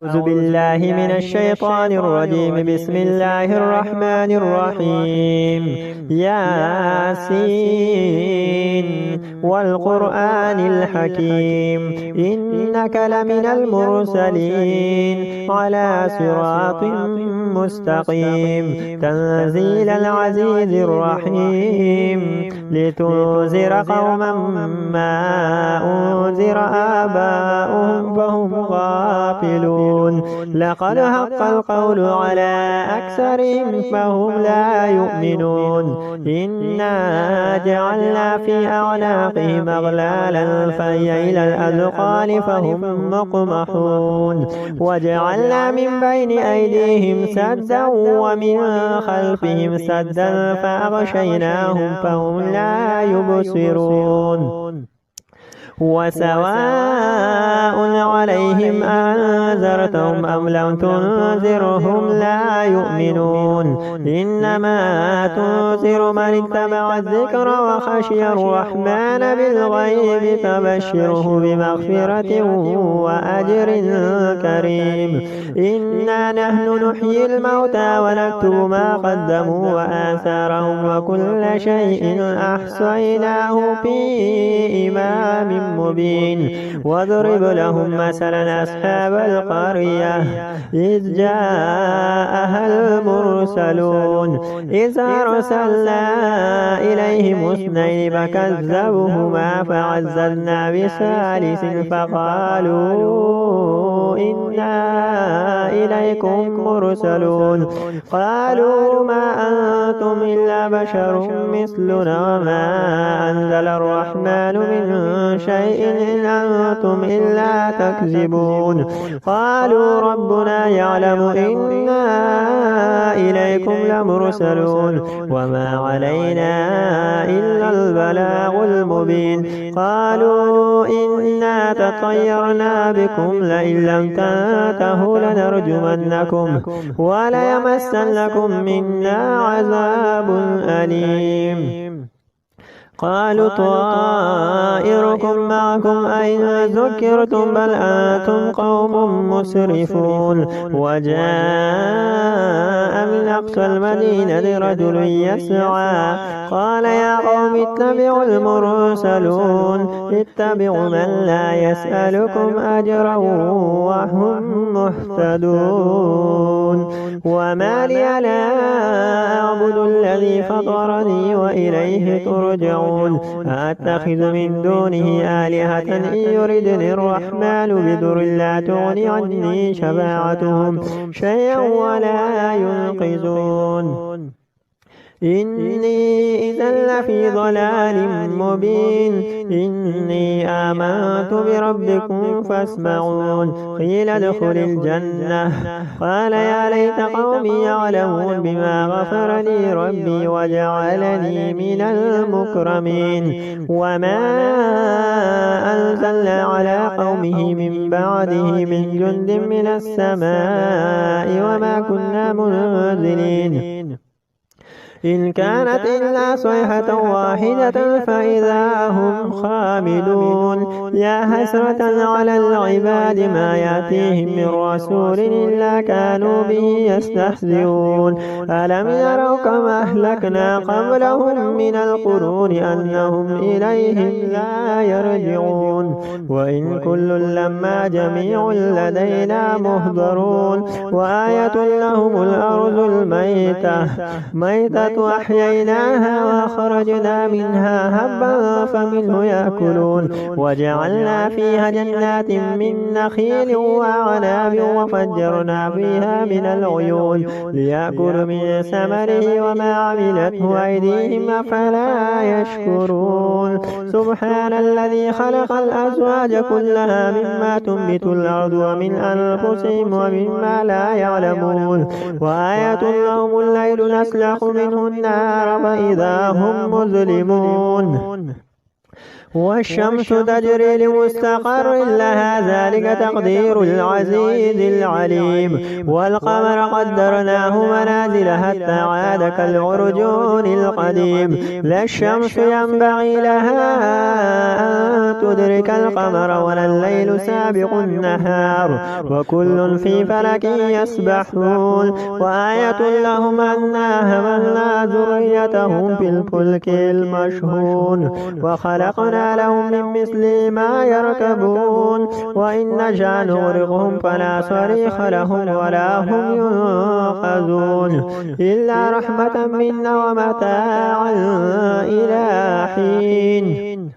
أعوذ بالله من الشيطان الرجيم. بسم الله الرحمن الرحيم. ياسين والقرآن الحكيم إنك لمن المرسلين على صراط مستقيم تنزيل العزيز الرحيم لتنذر قوما ما أنذر آباؤهم فهم غافلون. لقد حق القول على أكثرهم فهم لا يؤمنون. إنا جعلنا في أعناقهم أغلالا فهي إلى الأذقان فهم مقمحون. وجعلنا من بين أيديهم سدا ومن خلفهم سدا فأغشيناهم فهم لا يبصرون. وسواء عليهم أنذرتهم أم لم تنذرهم لا يؤمنون. إنما تنذر من اتبع الذكر وخشي الرحمن بالغيب فبشره بمغفرة وأجر كريم. إنا نحن نحيي الموتى ونكتب ما قدموا وآثارهم وكل شيء أحصيناه في إمام مبين. واضرب لهم مثلا أصحاب القرية إذ جاءها المرسلون إذ أرسلنا إليهم اثنين فكذبوهما فعززنا بثالث فقالوا إنا إليكم مرسلون. قالوا ما أنتم إلا بشر مثلنا وما أنزل الرحمن من شيء إن أنتم إلا تكذبون. قالوا ربنا يعلم إنا إليكم لمرسلون وما علينا إلا البلاغ المبين. قالوا إنا تطيرنا بكم لئن لم تنتهوا لنرجمنكم وليمسنكم منا عذاب أليم. قالوا طائركم معكم أئن ذكرتم بل أنتم قوم مسرفون. وجاء من أقصى المدينة رجل يسعى قال يا قوم اتبعوا المرسلون اتبعوا من لا يسألكم أجرا وهم مهتدون. وما لي لا أعبد الذي فطرني وإليه ترجعون. أتخذ من دونه آلهة إن يردني الرحمن بضر لا تغني عني شفاعتهم شيئا ولا ينقذون. إني إذا لفي ضلال مبين. إني آمنت بربكم فاسمعون. قيل ادخل الجنة قال يا ليت قومي يعلمون بما غفر لي ربي وجعلني من المكرمين. وما أنزلنا على قومه من بعده من جند من السماء وما كنا منزلين. إن كانت إلا صيحة واحدة فإذا هم خامدون. يا حسرة على العباد ما يأتيهم من رسول إلا كانوا به يستهزئون. ألم يروا كما أهلكنا قبلهم من القرون أنهم إليهم لا يرجعون. وإن كل لما جميع لدينا مهضرون. وآية لهم الأرض الميتة وأحييناها وأخرجنا منها هبا فمنه يأكلون. وجعلنا فيها جنات من نخيل وأعناب وفجرنا فيها من العيون ليأكلوا من ثمره وما عملته أيديهم أفلا يشكرون. سبحان الذي خلق الأزواج كلها مما تنبت الأرض ومن أنفسهم ومما لا يعلمون. وآية لهم الليل نسلخ منه النار فإذا هم مظلمون. والشمس تجري لمستقر لها ذلك تقدير العزيز العليم. والقمر قدرناه منازل حتى عاد كالعرجون القديم. لا الشمس ينبغي لها أن تدرك القمر ولا الليل سابق النهار وكل في فلك يسبحون. وآية لهم أنا حملنا ذريتهم في الفلك المشحون وخلقنا لهم من مثل ما يركبون وإن نشأ نغرقهم فلا صريخ لهم ولا هم ينقذون إلا رحمة منا ومتاعا إلى حين.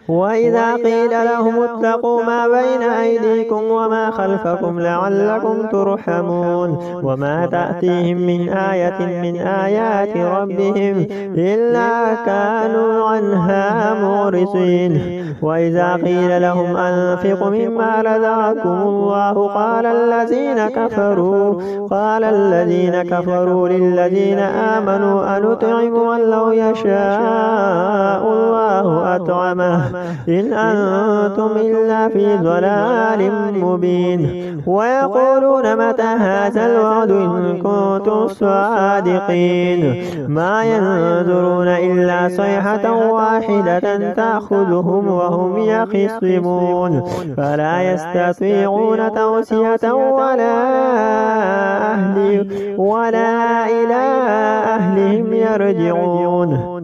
وإذا قيل لهم اتقوا ما بين أيديكم وما خلفكم لعلكم ترحمون وما تأتيهم من آية من آيات ربهم إلا كانوا عنها معرضين. وإذا قيل لهم أنفقوا مما رزقكم الله قال الذين كفروا للذين آمنوا أنطعم من لو يشاء الله أطعمه إن أنتم إلا في ضلال مبين. ويقولون متى هذا الوعد إن كنتم صادقين ما ينظرون إلا صيحة واحدة تأخذهم وهم يخصمون فلا يستطيعون توصية ولا إلى أهلهم يرجعون.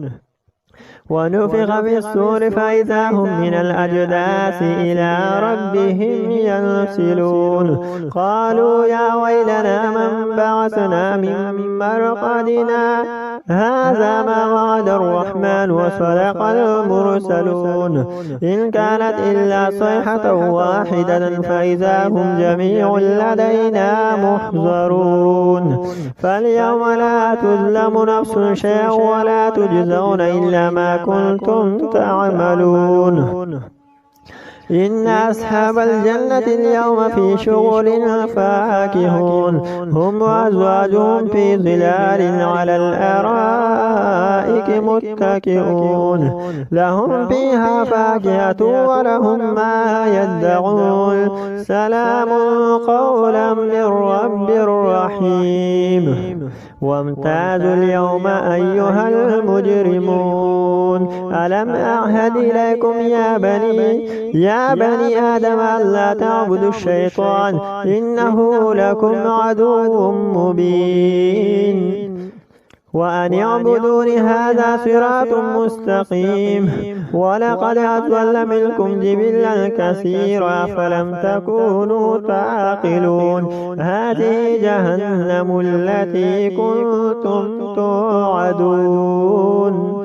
ونفخ في الصور فإذا هم من الأجداث إلى ربهم ينسلون. قالوا يا ويلنا من بعثنا من مرقدنا هذا ما وعد الرحمن وصدق المرسلون إن كانت إلا صيحة واحدة فإذا هم جميع لدينا محضرون. فاليوم لا تظلم نفس شيئا ولا تجزون إلا ما كنتم تعملون. إن أصحاب الجنة اليوم في شغل فاكهون هم وأزواجهم في ظلال على الأرائك متكئون لهم فيها فاكهة ولهم ما يدعون سلام قولا من رب رحيم. وامتازوا اليوم أيها المجرمون ألم أعهد إليكم يا بني آدم ألا تعبدوا الشيطان إنه لكم عدو مبين وأن اعبدون هذا صراط مستقيم. ولقد أضل منكم جبلا كثيرا فلم تكونوا تعقلون هذه جهنم التي كنتم توعدون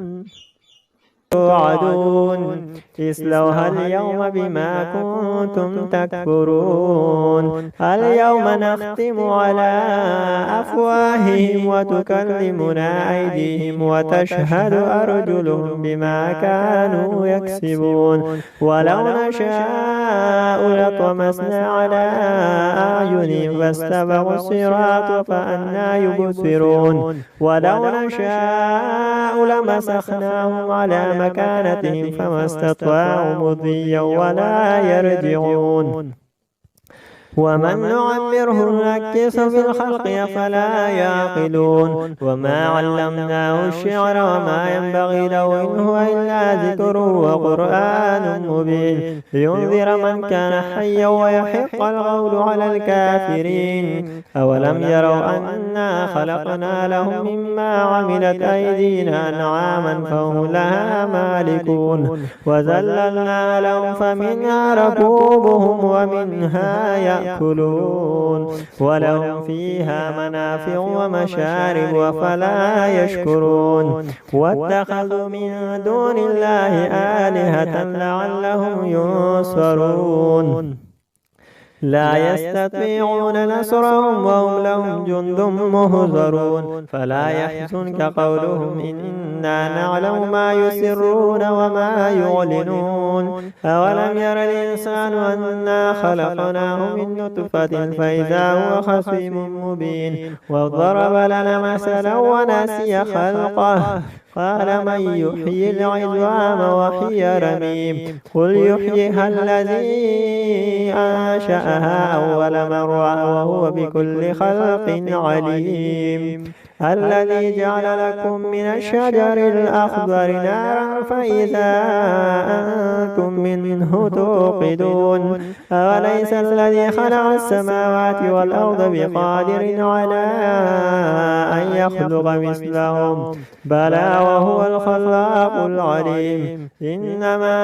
اصلوها اليوم بما كنتم تكفرون. اليوم نختم على أفواههم وتكلمنا أيديهم وتشهد أرجلهم بما كانوا يكسبون. ولو نشاء لطمسنا على أعينهم فاستبقوا الصراط فأنى يبصرون. ولو نشاء لمسخناهم على مكانتهم فما استطاعوا مضيا ولا يرجعون. ومن نعمره نكس في الخلق أفلا يعقلون. وما علمناه الشعر وما ينبغي له إن هو إلا ذكر وقرآن مبين لينذر من كان حيا ويحق القول على الكافرين. أولم يروا أنا خلقنا لهم مما عملت أيدينا أنعاما فهم لها مالكون وذللنا لهم فمنها ركوبهم ومنها يأكلون ولهم فيها منافع ومشارب أفلا يشكرون. واتخذوا من دون الله آلهة لعلهم ينصرون لا يستطيعون نصرهم وهم لهم جند مهزرون. فلا يحزنك قولهم إن إنا نعلم ما يسرون وما يعلنون أولم ير الإنسان أنا خلقناه من نطفة فإذا هو خصيم مبين وضرب لنا مثلا ونسي خلقه قال من يحيي العظام وهي رميم قل يحييها الذي أنشأها أول مرة وهو بكل خلق عليم الذي جعل لكم من الشجر الأخضر نارا فإذا أنتم منه توقدون أوليس الذي خلق السماوات والأرض بقادر على أن يخلق مثلهم بلى وهو الخلاق العليم إنما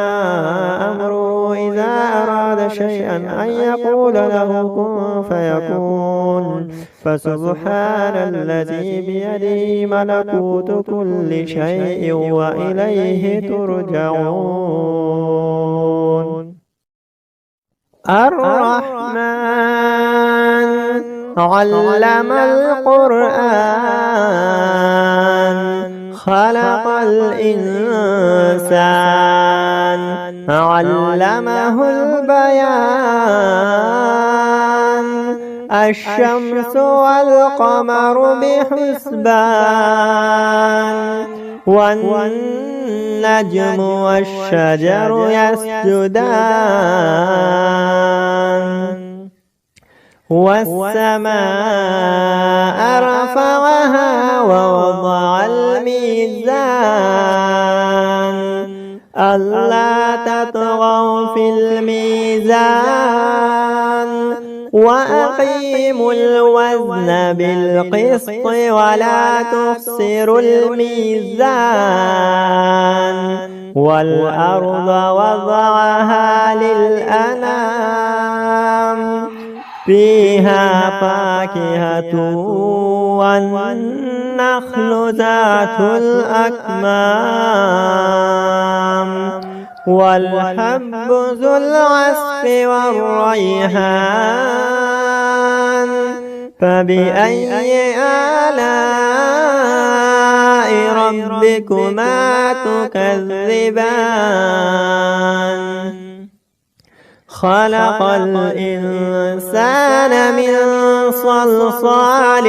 أمره إذا أراد شيئا أن يقول له كن فيكون فسبحان الذي بيده ملكوت كل شيء وإليه ترجعون الرحمن علم القرآن خلق الإنسان علمه البيان الشمس والقمر بحسبان والنجم والشجر يسجدان والسماء رفعها ووضع الميزان ألا تطغوا في الميزان وأقيموا الوزن بالقسط ولا تخسروا الميزان والأرض وضعها للأنام فيها فاكهة والنخل ذات الأكمام والحب ذو العصف والريحان فبأي آلاء ربكما تكذبان خلق الإنسان من صلصال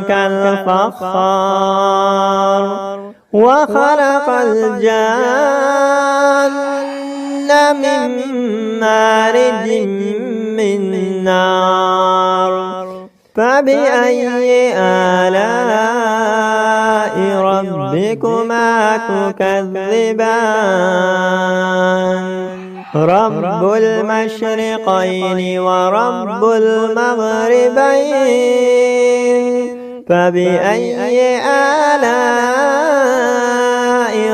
كالفخار وخلق الجان من مارج من نار فبأي آلاء ربكما تكذبان رب المشرقين ورب المغربين فبأي آلاء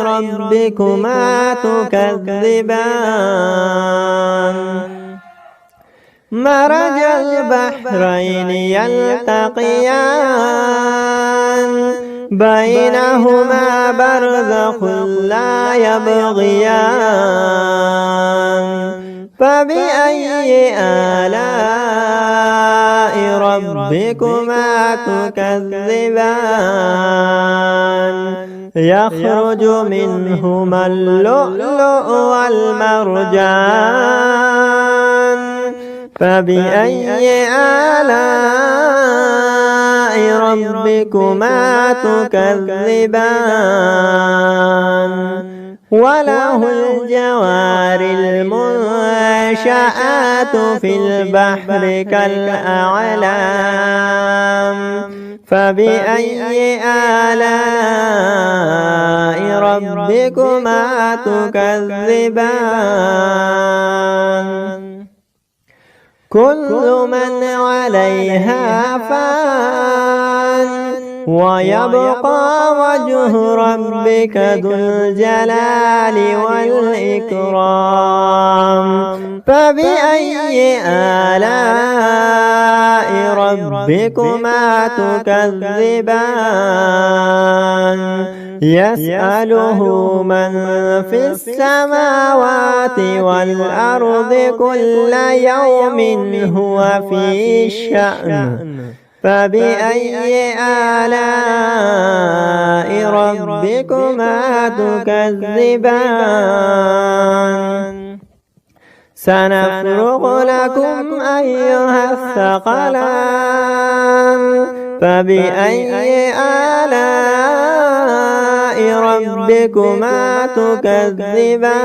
ربكما تكذبان مرج البحرين يلتقيان بينهما برزخ لا يبغيان فبأي آلاء ربكما تكذبان يخرج منهما اللؤلؤ والمرجان فبأي آلاء ربكما تكذبان وله الجوار المنشآت في البحر كالأعلام فبأي آلاء ربكما تكذبان كل من عليها فان ويبقى وجه ربك ذو الجلال والإكرام فبأي آلاء ربكما تكذبان يسأله من في السماوات والأرض كل يوم هو في شأن فبأي آلاء ربكما تكذبان سنفرغ لكم أيها الثقلان فبأي آلاء ربكما تكذبان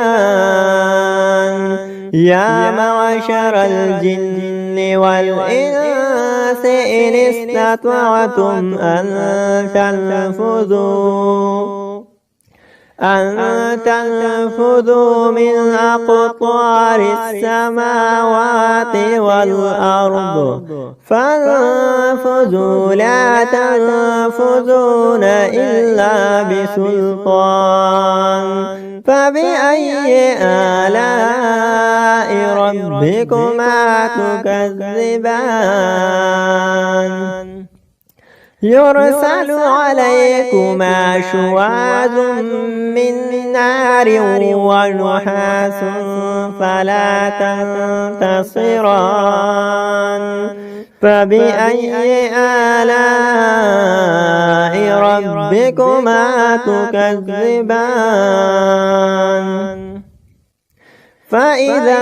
يا معشر الجن والإنس إن استطعتم أن تنفذوا من أقطار السماوات والأرض فانفذوا لا تنفذون إلا بسلطان فبأي آلاء ربكما تكذبان يرسل عليكما شواظ من نار ونحاس فلا تنتصران فبأي آلاء ربكما تكذبان فإذا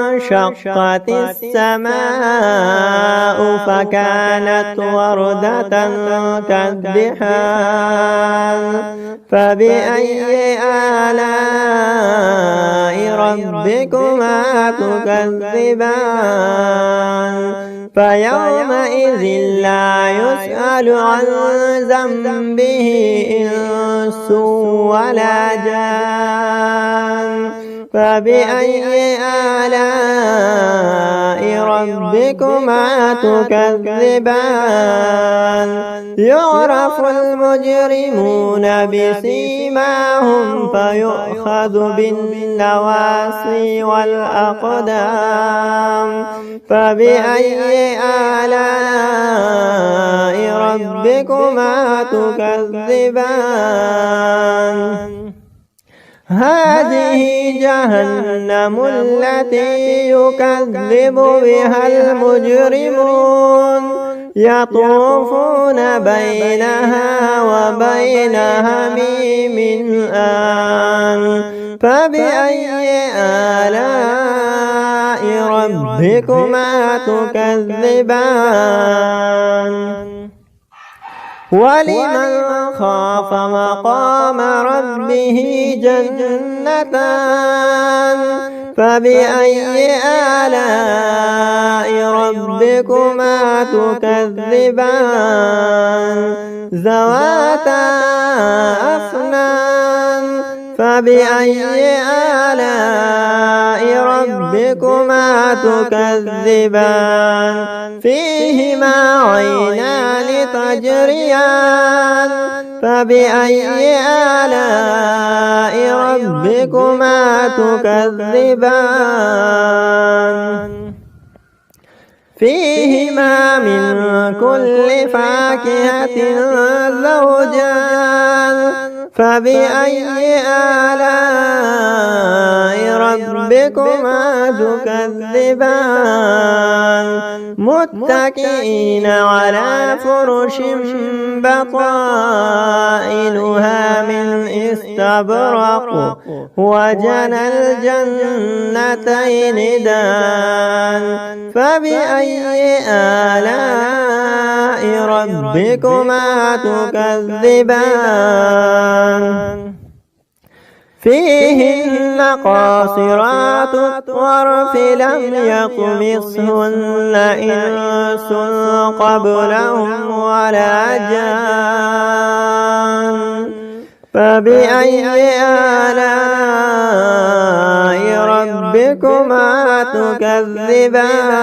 انشقت السماء فكانت وردة كالدحان فبأي آلاء ربكما تكذبان فيومئذ لا يسأل عن ذنبه إنس ولا جان فبأي آلاء ربكما تكذبان يعرف المجرمون بسيماهم فيؤخذ بالنواصي والأقدام فبأي آلاء ربكما تكذبان هذه جهنم التي يكذب بها المجرمون يطوفون بينها وبين حميم آن فبأي آلاء ربكما تكذبان ولمن خاف مقام ربه جنتان فبأي آلاء ربكما تكذبان ذواتا أفنان فبأي آلاء ربكما تكذبان فيهما عينان تجريان فبأي آلاء ربكما تكذبان فيهما من كل فاكهة زوجان فبأي آلاء ربكما تكذبان متكئين على فرش بطائنها من استبرق وجنى الجنتين دان فبأي آلاء ربكما تكذبان فيهن قاصرات الطرف لم يطمثهن إنس قبلهم ولا جان فبأي آلاء ربكما تكذبان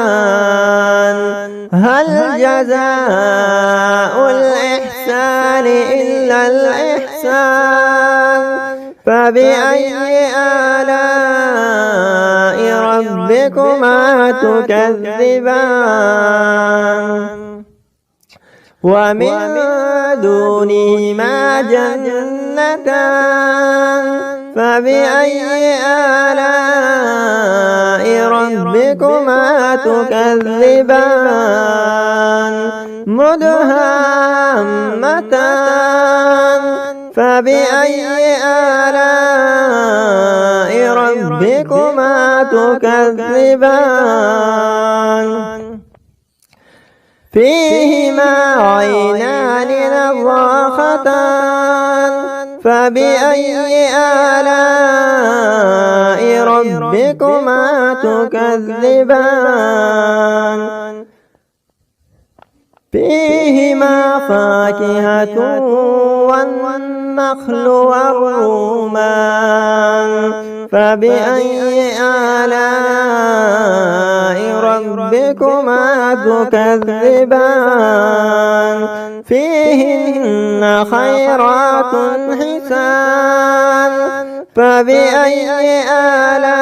هل جزاء الإحسان إلا الإحسان فبأي آلاء ربكما تكذبان ومن دونهما جنتان فبأي آلاء ربكما تكذبان مدهامتان فبأي آلاء ربكما تكذبان فيهما عينان نضاختان فبأي آلاء ربكما تكذبان فيهما فاكهة والنخل والرمان فبأي آلاء ربكما تكذبان فيهن خيرات حسان فبأي آلاء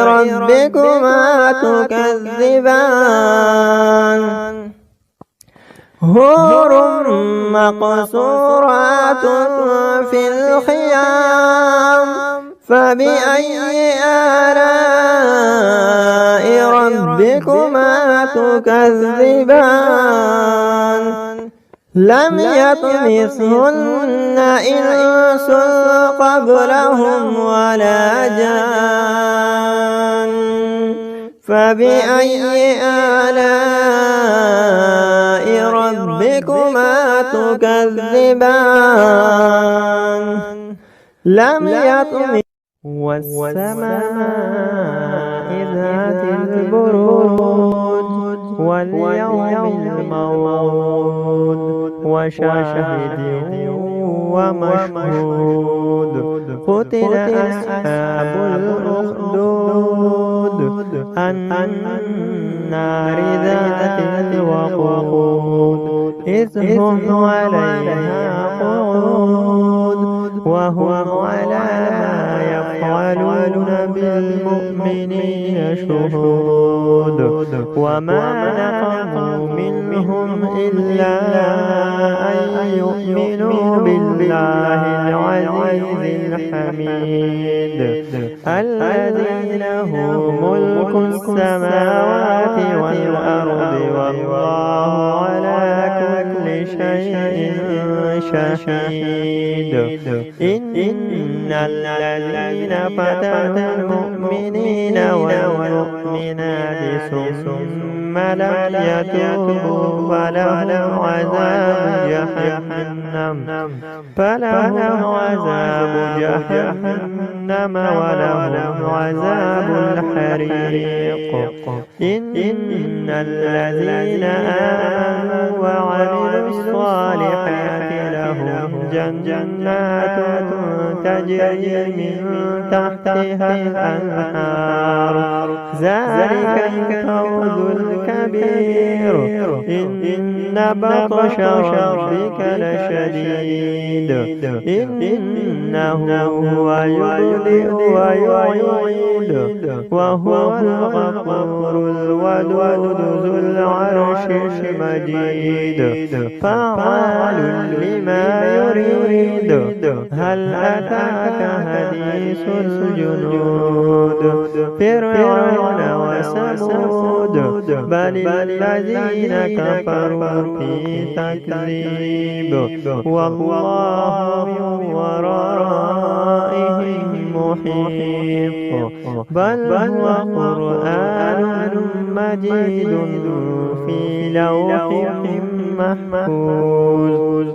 ربكما تكذبان حور مقصورات في الخيام فبأي آلاء ربكما تكذبان لم يطمثهن إنس قبلهم ولا جان فبأي آلاء ربكما تكذبان لم يطمث والسماء ذات البروج واليوم الموعود وشاهد ومشهود قتل أصحاب الأخدود النار ذات الوقود إذ هم عليها قعود وهم على ما يفعلون بالمؤمنين شهود وما نقموا منهم إلا أن يؤمنوا بالله العزيز الحميد الذي له ملك السماوات والأرض والله على كل شيء شهيد إن الذين فتنوا المؤمنين والمؤمنات ثم لم يتوبوا فلهم عذاب جهنم ولهم عذاب الحريق إن الذين آمنوا وعملوا الصالحات لهم جنات تجري من تحتها الأنهار ذلك الفوز الكبير إن بطش ربك لشديد إنه هو يبدئ ويعيد وهو الغفور الودود ذو العرش المجيد فعال لما يريد هل أتاك حديث الجنود فرعون وثمود بل الذين كفروا في تكذيب والله من ورائهم محيط بل هو قرآن مجيد في لوح محفوظ।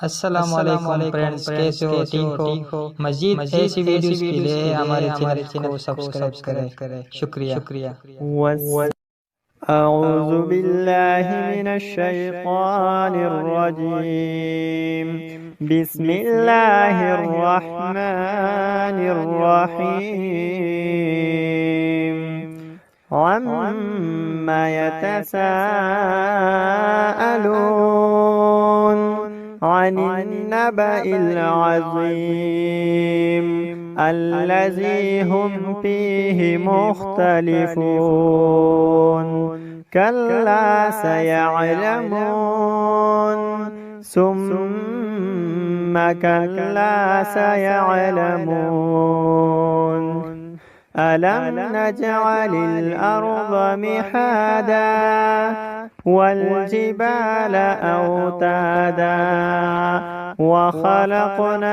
अस्सलाम वालेकुम फ्रेंड्स, कैसे हो? ठीक हो? मजीद ऐसी वीडियोस के लिए हमारे चैनल को सब्सक्राइब करें। शुक्रिया। أعوذ بالله من الشيطان الرجيم بسم الله الرحمن الرحيم عما يتساءلون عن النبأ العظيم الذي هم فيه مختلفون كلا سيعلمون ثم كلا سيعلمون ألم نجعل الأرض مهادا والجبال أوتادا وخلقناكم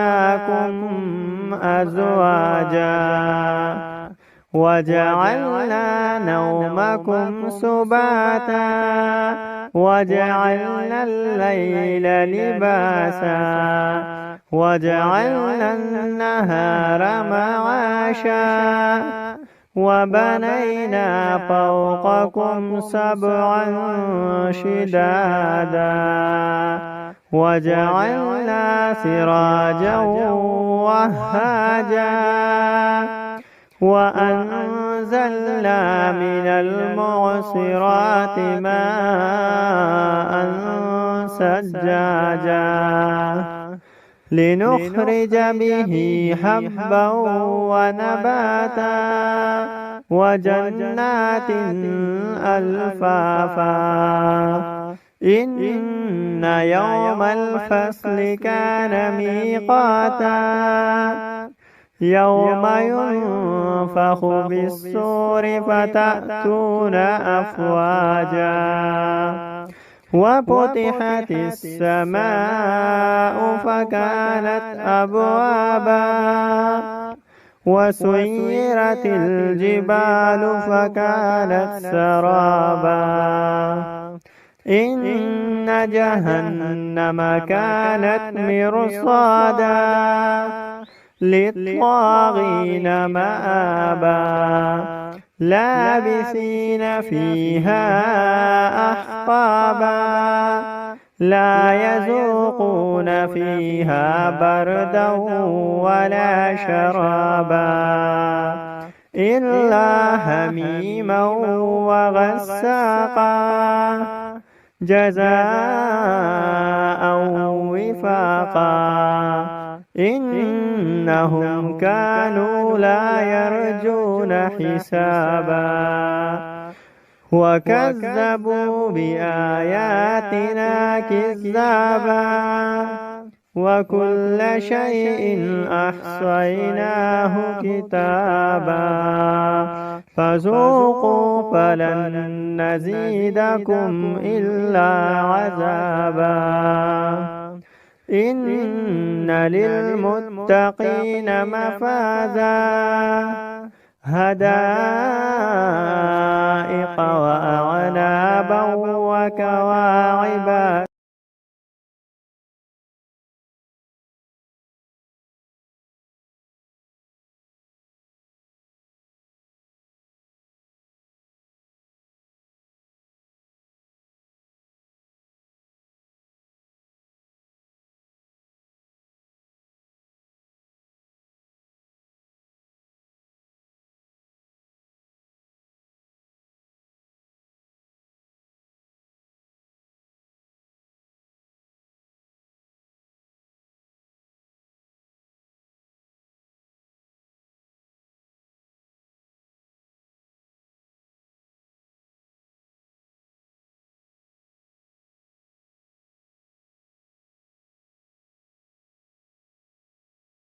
أزواجا وجعلنا نومكم سباتا وجعلنا الليل لباسا وجعلنا النهار معاشا وبنينا فوقكم سبعا شدادا وجعلنا سراجا وهاجا وأنزلنا من المعصرات ماء ثجاجا لنخرج به حبا ونباتا وجنات ألفافا إن يوم الفصل كان ميقاتا يوم ينفخ بالصور فتأتون أفواجا وفتحت السماء فكانت أبوابا وسيرت الجبال فكانت سرابا إن جهنم كانت مرصادا للطاغين مآبا لابثين فيها أحقابا لا يذوقون فيها بردا ولا شرابا إلا حميما وغساقا جزاء وفاقا إنهم كانوا لا يرجون حسابا وكذبوا بآياتنا كذابا وكل شيء أحصيناه كتابا فذوقوا فلن نزيدكم إلا عذابا إن للمتقين مفازا هدائق وأعنابا وكواعب